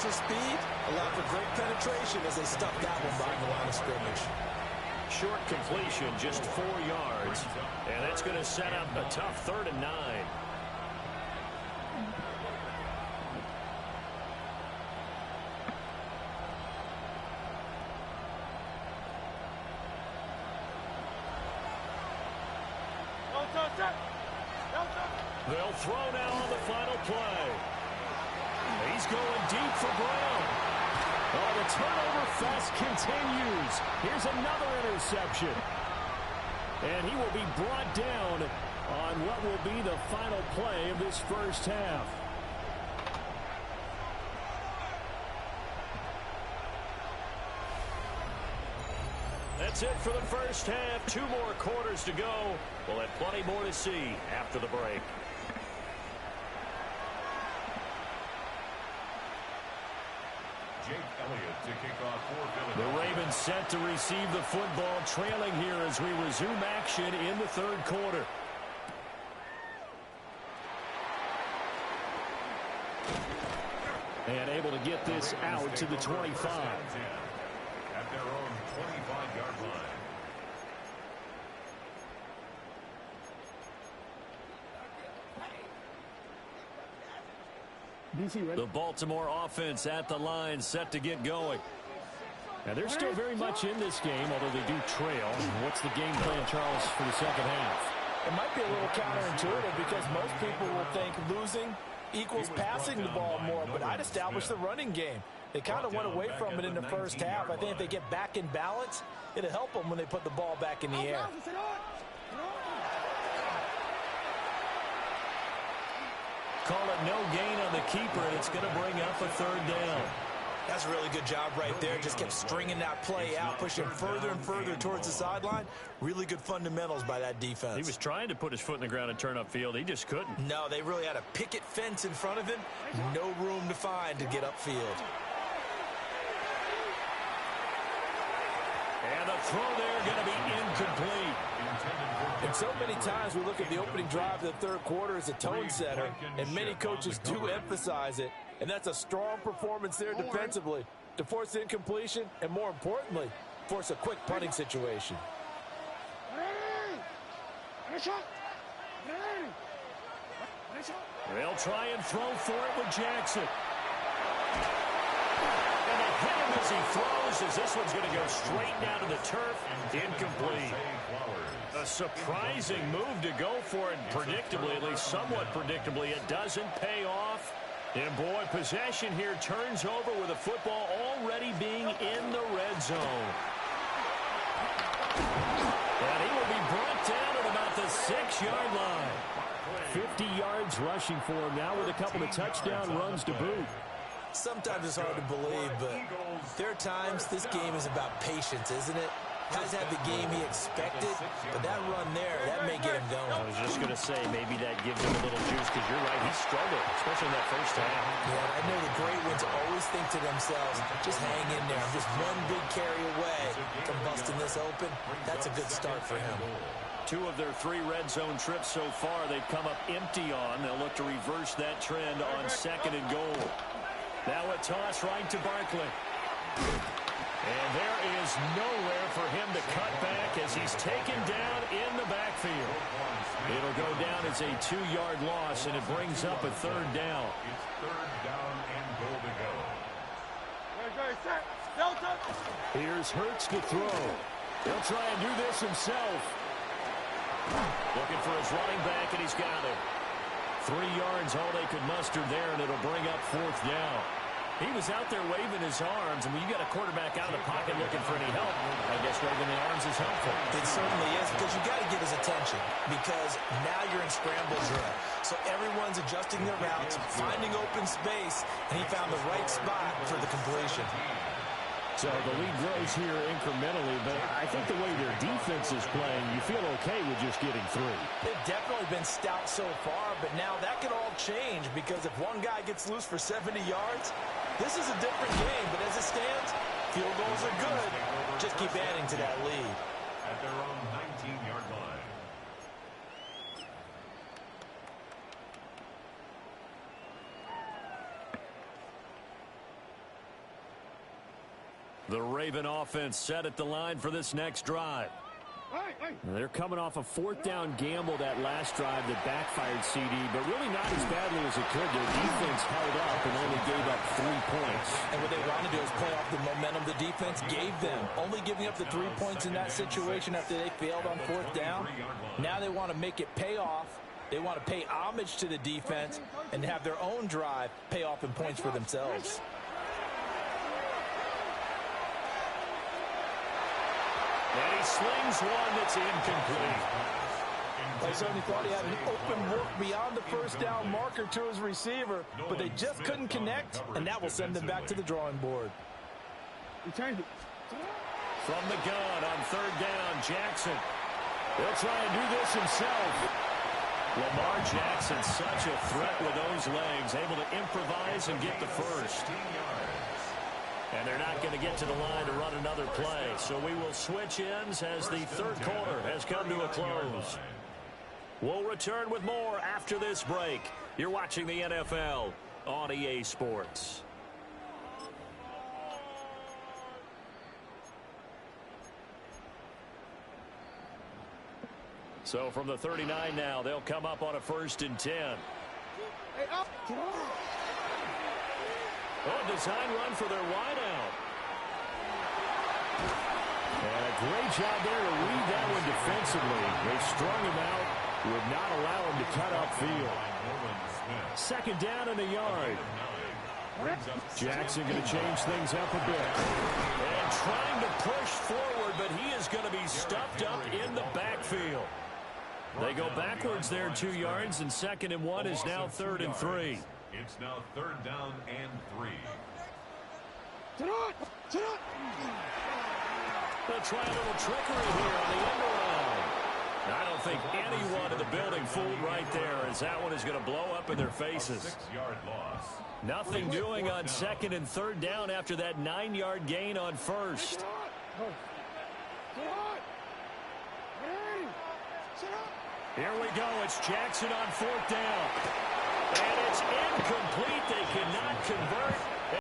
explosive speed allowed for great penetration as they stuffed that one behind the line of scrimmage. Short completion, just 4 yards. And that's going to set up a tough 3rd and 9. They'll throw now on the final play. He's going deep for Brown. Oh, the turnover fest continues. Here's another interception. And he will be brought down on what will be the final play of this first half. That's it for the first half. 2 more quarters to go. We'll have plenty more to see after the break. To kick off for the Ravens set to receive the football, trailing here as we resume action in the 3rd quarter. And able to get this out to the 25. At their own 25-yard line. The Baltimore offense at the line, set to get going. Now, they're still very much in this game, although they do trail. What's the game plan, Charles, for the second half? It might be a little counterintuitive because most people will think losing equals passing the ball more, but I'd establish the running game. They kind of went away from it in the first half. I think if they get back in balance, it'll help them when they put the ball back in the air. Call it no gain on the keeper, and it's going to bring up a 3rd down. That's a really good job right there. Just kept stringing that play out, pushing further and further towards the sideline. Really good fundamentals by that defense. He was trying to put his foot in the ground and turn upfield. He just couldn't. No, they really had a picket fence in front of him. No room to find to get upfield. And the throw there going to be incomplete. And so many times we look at the opening drive of the 3rd quarter as a tone setter, and many coaches do emphasize it. And that's a strong performance there defensively to force incompletion and, more importantly, force a quick punting situation. They'll try and throw for it with Jackson. And they hit him as he throws, as this one's going to go straight down to the turf. Incomplete. A surprising move to go for it, predictably, at least somewhat predictably. It doesn't pay off. And, boy, possession here turns over with the football already being in the red zone. And he will be brought down at about the 6-yard line. 50 yards rushing for him now with a couple of touchdown runs to boot. Sometimes it's hard to believe, but there are times this game is about patience, isn't it? Guys had the game he expected, but that run there, that may get him going. I was just going to say, maybe that gives him a little juice, because you're right, he struggled, especially in that first half. Yeah, I know the great ones always think to themselves, just hang in there. I'm just one big carry away from busting this open. That's a good start for him. 2 of their 3 red zone trips so far, they've come up empty on. They'll look to reverse that trend on 2nd and goal. Now a toss right to Barkley. And there is nowhere for him to cut back as he's taken down in the backfield. It'll go down as a 2-yard loss, and it brings up a 3rd down. It's 3rd down and goal to go. Here's Hurts to throw. He'll try and do this himself. Looking for his running back, and he's got it. 3 yards, all they could muster there, and it'll bring up 4th down. He was out there waving his arms, and when you got a quarterback out of the pocket looking for any help, I guess waving the arms is helpful. It certainly is, because you got to get his attention, because now you're in scramble drill. So everyone's adjusting their routes, finding open space, and he found the right spot for the completion. So the lead grows here incrementally, but I think the way their defense is playing, you feel okay with just getting 3. They've definitely been stout so far, but now that could all change, because if one guy gets loose for 70 yards, this is a different game. But as it stands, field goals are good. Just keep adding to that lead. At their own 19-yard line. The Raven offense set at the line for this next drive. They're coming off a fourth down gamble that last drive that backfired, CD, but really not as badly as it could. Their defense held up and only gave up 3 points. And what they want to do is play off the momentum the defense gave them. Only giving up the 3 points in that situation after they failed on fourth down. Now they want to make it pay off. They want to pay homage to the defense and have their own drive pay off in points for themselves. And he slings one that's incomplete. I certainly thought he had an open look beyond the first down marker to his receiver, but they just couldn't connect, and that will send them back to the drawing board. From the gun on third down, Jackson. He'll try and do this himself. Lamar Jackson, such a threat with those legs, able to improvise and get the first. And they're not going to get to the line to run another play. So we will switch ends as the third quarter has come to a close. We'll return with more after this break. You're watching the NFL on EA Sports. So from the 39 now, they'll come up on a 1st and 10. Oh, design run for their wideout. And a great job there to read that one defensively. They strung him out, would not allow him to cut upfield. 2nd down and a yard. Jackson going to change things up a bit. And trying to push forward, but he is going to be stuffed up in the backfield. They go backwards there 2 yards, and 2nd and 1 is now 3rd and 3. It's now 3rd down and 3. They'll try a little trickery here on the end around. I don't think anyone in the building fooled right there, as that one is going to blow up in their faces. 6-yard loss. Nothing doing on 2nd and 3rd down after that 9-yard gain on 1st. Here we go. It's Jackson on 4th down. And it's incomplete. They cannot convert.